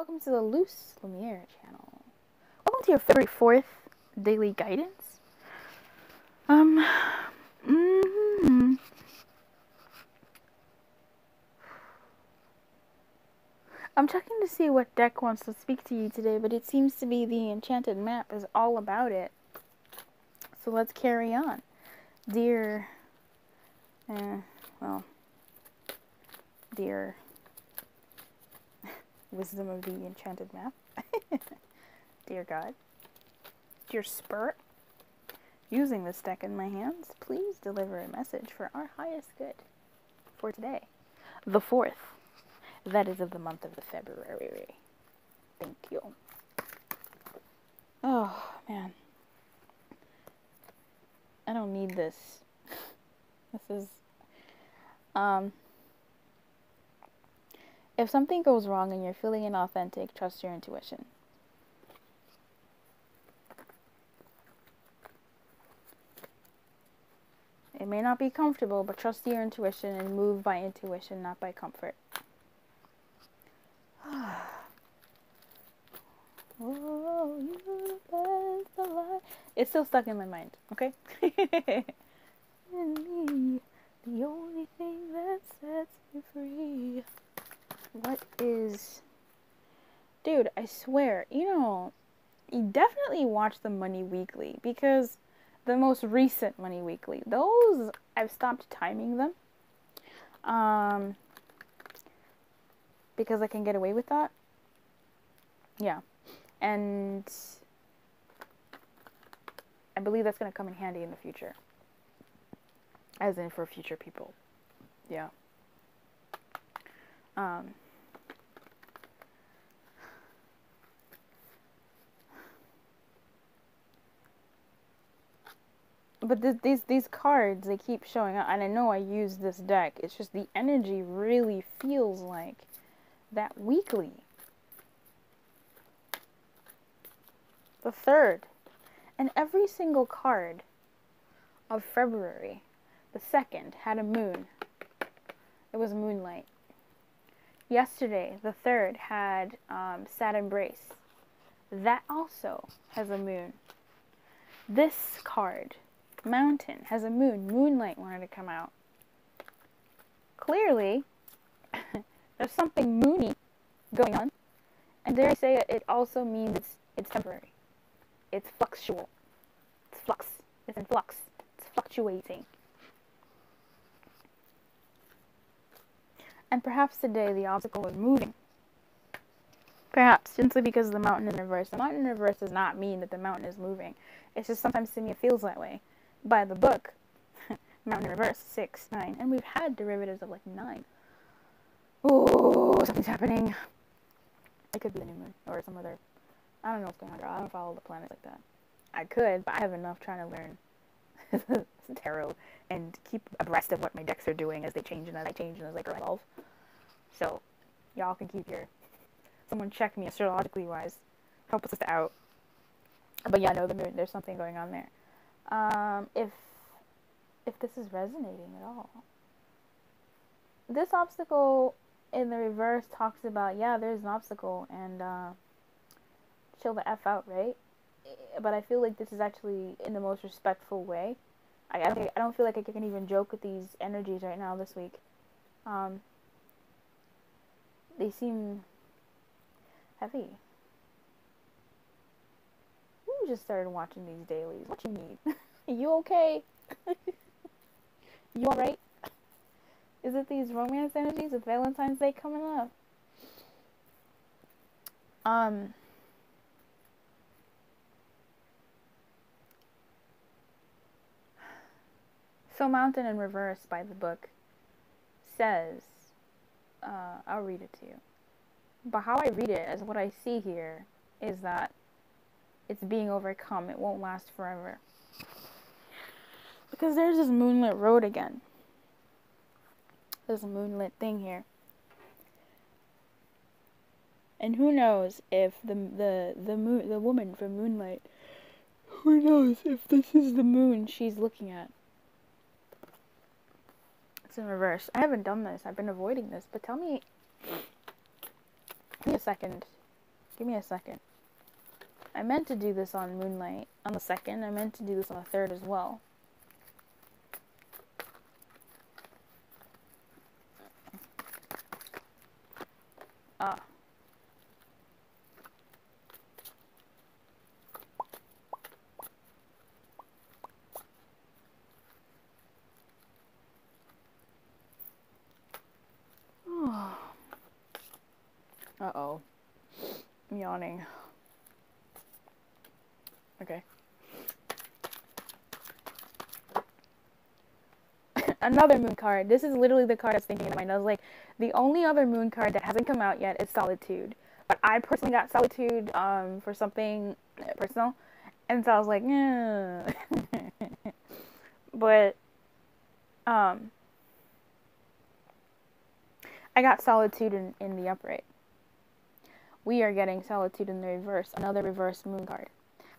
Welcome to the Loose Lumiere channel. Welcome to your February 4th daily guidance. mm, I'm checking to see what deck wants to speak to you today, but it seems to be the Enchanted Map is all about it. So let's carry on. Dear, dear wisdom of the Enchanted Map. Dear God. Dear Spirit. Using this deck in my hands, please deliver a message for our highest good for today, the 4th. That is of the month of the February. Thank you. Oh, man. I don't need this. This is, if something goes wrong and you're feeling inauthentic, trust your intuition. It may not be comfortable, but trust your intuition and move by intuition, not by comfort. Oh, you're the best alive. It's still stuck in my mind, okay? And me, the only thing that sets me free. What is... Dude, I swear, you definitely watch the Money Weekly, because the most recent Money Weekly, those, I've stopped timing them. Because I can get away with that. Yeah. And I believe that's going to come in handy in the future. As in for future people. Yeah. But these cards, they keep showing up. And I know I use this deck. It's just the energy really feels like that weekly. The 3rd. And every single card of February, the 2nd, had a moon. It was moonlight. Yesterday, the 3rd, had Sad Embrace. That also has a moon. This card, Mountain, has a moon. Moonlight wanted to come out. Clearly, there's something moony going on. And dare I say it, it also means it's temporary. It's fluctual. It's flux. It's in flux. It's fluctuating. And perhaps today the obstacle is moving. Perhaps, simply because the mountain is in reverse. The mountain in reverse does not mean that the mountain is moving. It's just sometimes to me it feels that way. By the book, mountain in reverse, 6, 9. And we've had derivatives of like 9. Ooh, something's happening. It could be the new moon or some other... I don't know what's going on, girl. I don't follow the planets like that. I could, but I have enough trying to learn tarot and keep abreast of what my decks are doing as they change and as I change and as I evolve. So, y'all can keep your... Someone check me astrologically wise. Help us out. But yeah, no, the moon, there's something going on there. If this is resonating at all. This obstacle in the reverse talks about, yeah, there's an obstacle and chill the F out, right? But I feel like this is actually in the most respectful way. I don't feel like I can even joke with these energies right now this week. They seem heavy. Who just started watching these dailies? What you need? You okay? You alright? Is it these romance energies with Valentine's Day coming up? So Mountain in Reverse by the book says, I'll read it to you. But how I read it, as what I see here, is that it's being overcome. It won't last forever. Because there's this moonlit road again. There's a moonlit thing here. And who knows if the woman from Moonlight, who knows if this is the moon she's looking at. It's in reverse. I haven't done this. I've been avoiding this. But tell me... Give me a second Give me a second. I meant to do this on Moonlight on the 2nd. I meant to do this on the 3rd as well. Ah. Uh-oh. I'm yawning. Okay. Another moon card. This is literally the card I was thinking in my mind. I was like, the only other moon card that hasn't come out yet is Solitude. But I personally got Solitude for something personal. And so I was like, yeah. But I got Solitude in the upright. We are getting Solitude in the reverse. Another reverse moon card.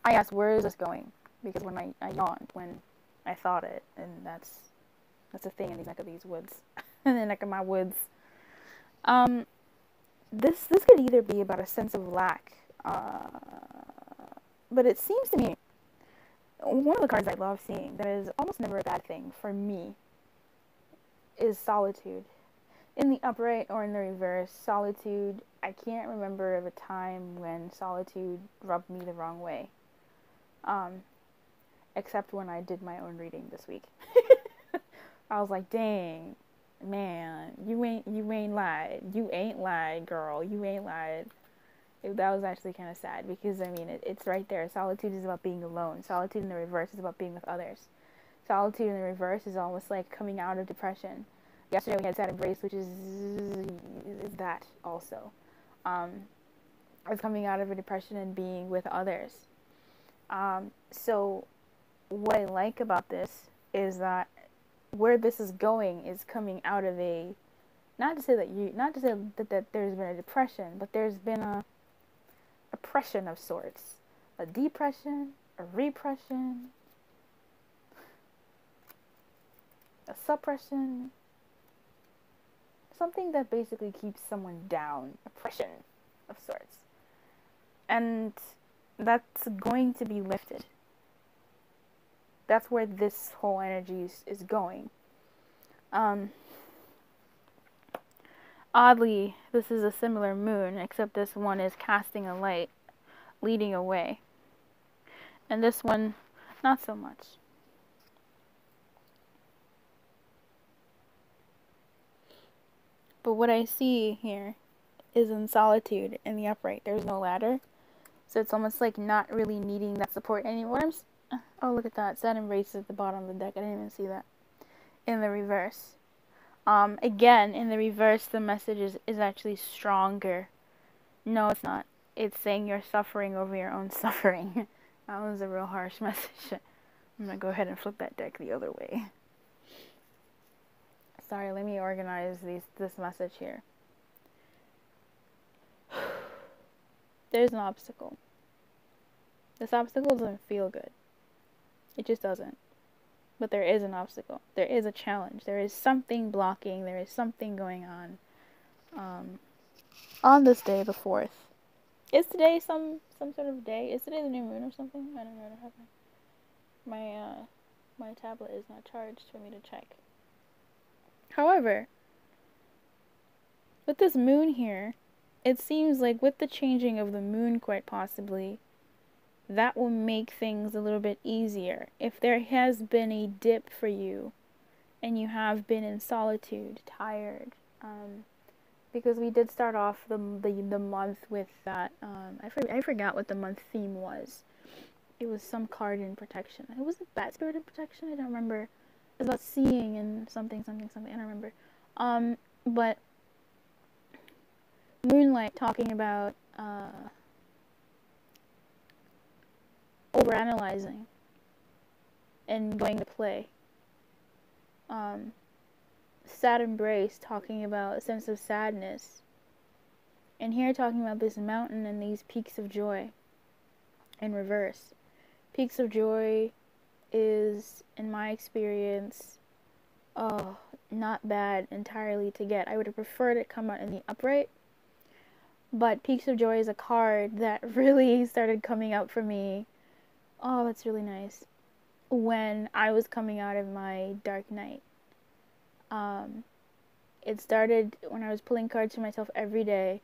I asked, where is this going? Because when I yawned when I thought it. And that's a thing in these neck of these woods. In the neck of my woods. This could either be about a sense of lack. But it seems to me, one of the cards I love seeing that is almost never a bad thing for me is Solitude. In the upright or in the reverse, Solitude, I can't remember of a time when Solitude rubbed me the wrong way. Except when I did my own reading this week. I was like, dang, man, you ain't lied. You ain't lied, girl. You ain't lied. That was actually kind of sad because, I mean, it's right there. Solitude is about being alone. Solitude in the reverse is about being with others. Solitude in the reverse is almost like coming out of depression. Yesterday we had Sad Embrace, which is that also. I was coming out of a depression and being with others. So what I like about this is that where this is going is coming out of a, not to say that there's been a depression, but there's been a oppression of sorts. A depression, a repression, a suppression, something that basically keeps someone down, oppression of sorts. And that's going to be lifted. That's where this whole energy is going. Oddly, this is a similar moon, except this one is casting a light, leading away. And this one, not so much. But what I see here is in Solitude in the upright. There's no ladder. So it's almost like not really needing that support anymore. Oh, look at that. Sad Embrace at the bottom of the deck. I didn't even see that. In the reverse. Again, in the reverse, the message is actually stronger. No, it's not. It's saying you're suffering over your own suffering. That was a real harsh message. I'm going to go ahead and flip that deck the other way. Sorry, let me organize this message here. There's an obstacle. This obstacle doesn't feel good. It just doesn't. But there is an obstacle. There is a challenge. There is something blocking. There is something going on this day, the 4th. Is today some sort of day? Is today the new moon or something? I don't know what happened. My tablet is not charged for me to check. However, with this moon here, it seems like with the changing of the moon, quite possibly, that will make things a little bit easier. If there has been a dip for you, and you have been in solitude, tired, because we did start off the month with that, I forgot what the month theme was. It was some card in protection. It was a Bat Spirit in protection, I don't remember. It was about seeing and something, I don't remember. But Moonlight talking about overanalyzing and going to play. Sad Embrace talking about a sense of sadness. And here talking about this mountain and these peaks of joy in reverse. Peaks of joy is, in my experience, not bad entirely to get. I would have preferred it come out in the upright. But Peaks of Joy is a card that really started coming up for me. Oh, that's really nice. When I was coming out of my dark night. It started when I was pulling cards for myself every day.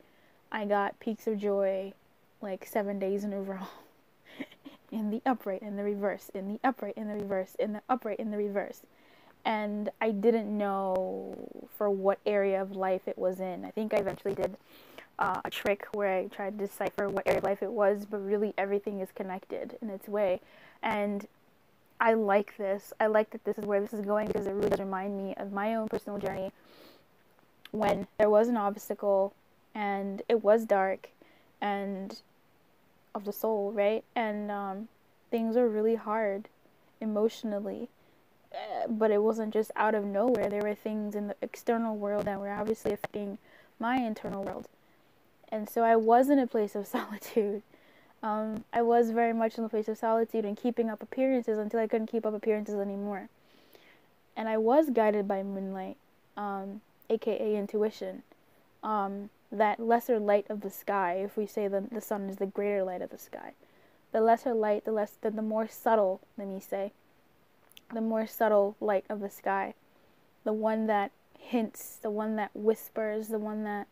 I got Peaks of Joy like 7 days in a row. In the upright, in the reverse, in the upright, in the reverse, in the upright, in the reverse. And I didn't know for what area of life it was in. I think I eventually did a trick where I tried to decipher what area of life it was, but really everything is connected in its way. And I like this. I like that this is where this is going, because it really does remind me of my own personal journey when there was an obstacle and it was dark and of the soul, right? And things were really hard emotionally. But it wasn't just out of nowhere. There were things in the external world that were obviously affecting my internal world. And so I was in a place of solitude. I was very much in a place of solitude and keeping up appearances until I couldn't keep up appearances anymore. And I was guided by moonlight, aka intuition. That lesser light of the sky, if we say the sun is the greater light of the sky. The lesser light, the more subtle, let me say, the more subtle light of the sky. The one that hints, the one that whispers, the one that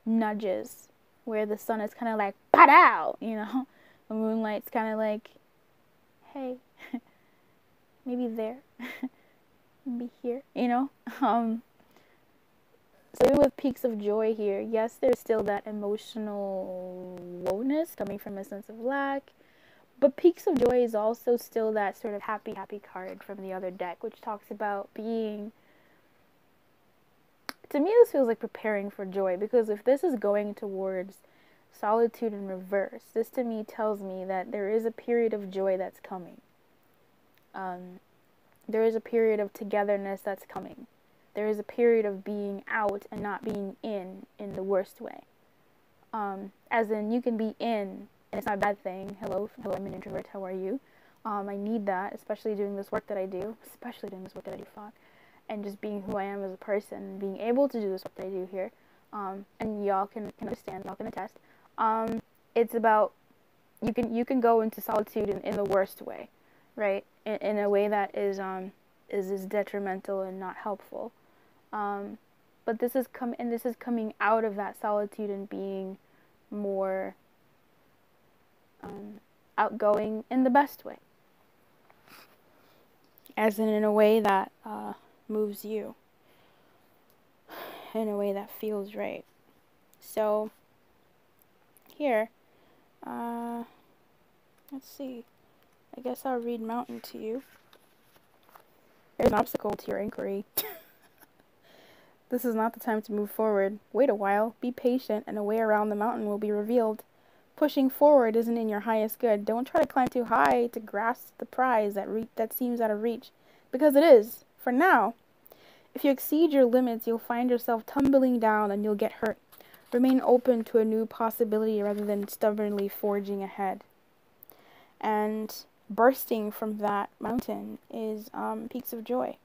nudges, where the sun is kind of like, pow, you know? The moonlight's kind of like, hey, maybe there, maybe here, you know? So even with Peaks of Joy here, yes, there's still that emotional lowness coming from a sense of lack, but Peaks of Joy is also still that sort of happy, happy card from the other deck, which talks about being, to me this feels like preparing for joy, because if this is going towards solitude in reverse, this to me tells me that there is a period of joy that's coming. There is a period of togetherness that's coming. There is a period of being out and not being in the worst way. As in, you can be in, and it's not a bad thing. Hello, I'm an introvert, how are you? I need that, especially doing this work that I do. Fuck. And just being who I am as a person, being able to do this work that I do here. And y'all can understand, y'all can attest. It's about, you can go into solitude in the worst way, right? In a way that is detrimental and not helpful. But this is coming out of that solitude and being more outgoing in the best way, as in a way that moves you, in a way that feels right. So here, let's see, I guess I'll read Mountain to you. There's an obstacle to your inquiry. This is not the time to move forward. Wait a while, be patient, and a way around the mountain will be revealed. Pushing forward isn't in your highest good. Don't try to climb too high to grasp the prize that seems out of reach, because it is, for now. If you exceed your limits, you'll find yourself tumbling down and you'll get hurt. Remain open to a new possibility rather than stubbornly forging ahead. And bursting from that mountain is Peaks of Joy.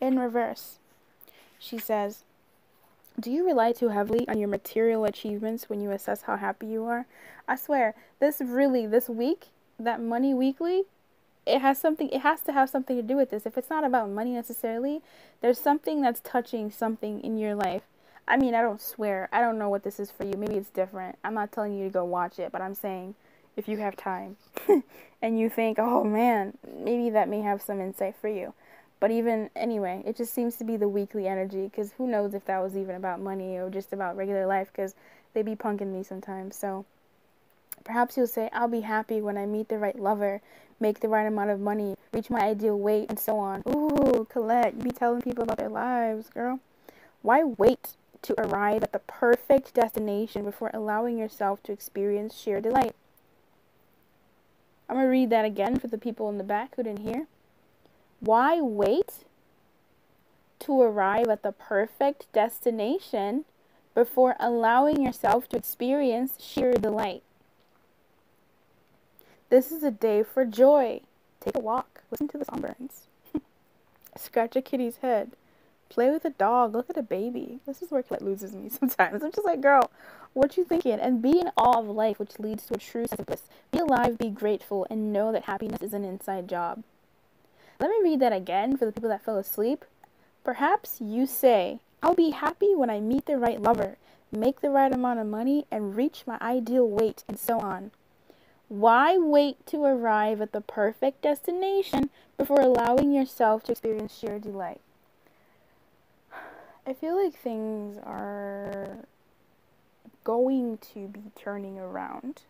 In reverse, she says, do you rely too heavily on your material achievements when you assess how happy you are? I swear, this week, that Money Weekly, it has to have something to do with this. If it's not about money necessarily, there's something that's touching something in your life. I mean, I don't swear. I don't know what this is for you. Maybe it's different. I'm not telling you to go watch it, but I'm saying if you have time and you think, oh man, maybe that may have some insight for you. But even, anyway, it just seems to be the weekly energy, because who knows if that was even about money or just about regular life, because they be punking me sometimes. So perhaps you'll say, I'll be happy when I meet the right lover, make the right amount of money, reach my ideal weight, and so on. Ooh, Colette, you be telling people about their lives, girl. Why wait to arrive at the perfect destination before allowing yourself to experience sheer delight? I'm going to read that again for the people in the back who didn't hear. Why wait to arrive at the perfect destination before allowing yourself to experience sheer delight? This is a day for joy. Take a walk. Listen to the songbirds. Scratch a kitty's head. Play with a dog. Look at a baby. This is where Colette loses me sometimes. I'm just like, girl, What you thinking? And be in awe of life, which leads to a true sense of bliss. Be alive, be grateful, and know that happiness is an inside job. Let me read that again for the people that fell asleep. Perhaps you say, I'll be happy when I meet the right lover, make the right amount of money, and reach my ideal weight, and so on. Why wait to arrive at the perfect destination before allowing yourself to experience sheer delight? I feel like things are going to be turning around.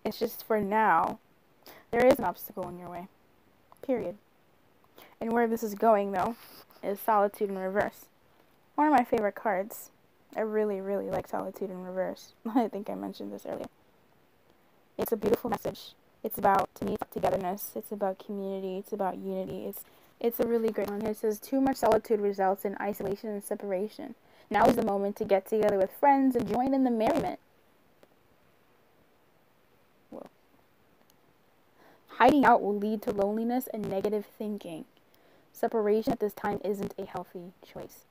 It's just for now, there is an obstacle in your way. Period. And where this is going, though, is Solitude in Reverse. One of my favorite cards. I really, really like Solitude in Reverse. I think I mentioned this earlier. It's a beautiful message. It's about, to me, togetherness. It's about community. It's about unity. It's a really great one. It says, too much solitude results in isolation and separation. Now is the moment to get together with friends and join in the merriment. Whoa. Hiding out will lead to loneliness and negative thinking. Separation at this time isn't a healthy choice.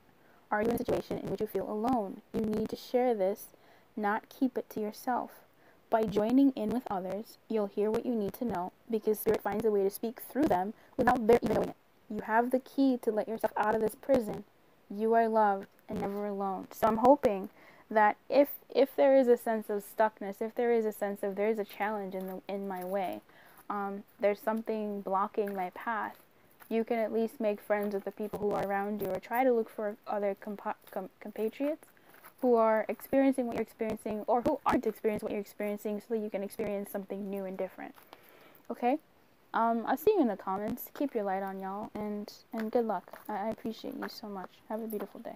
Are you in a situation in which you feel alone? You need to share this, not keep it to yourself. By joining in with others, you'll hear what you need to know because Spirit finds a way to speak through them without their even knowing it. You have the key to let yourself out of this prison. You are loved and never alone. So I'm hoping that if there is a sense of stuckness, if there is a sense of there's a challenge in my way, there's something blocking my path, you can at least make friends with the people who are around you, or try to look for other compatriots who are experiencing what you're experiencing, or who aren't experiencing what you're experiencing, so that you can experience something new and different. Okay? I'll see you in the comments. Keep your light on, y'all, and good luck. I appreciate you so much. Have a beautiful day.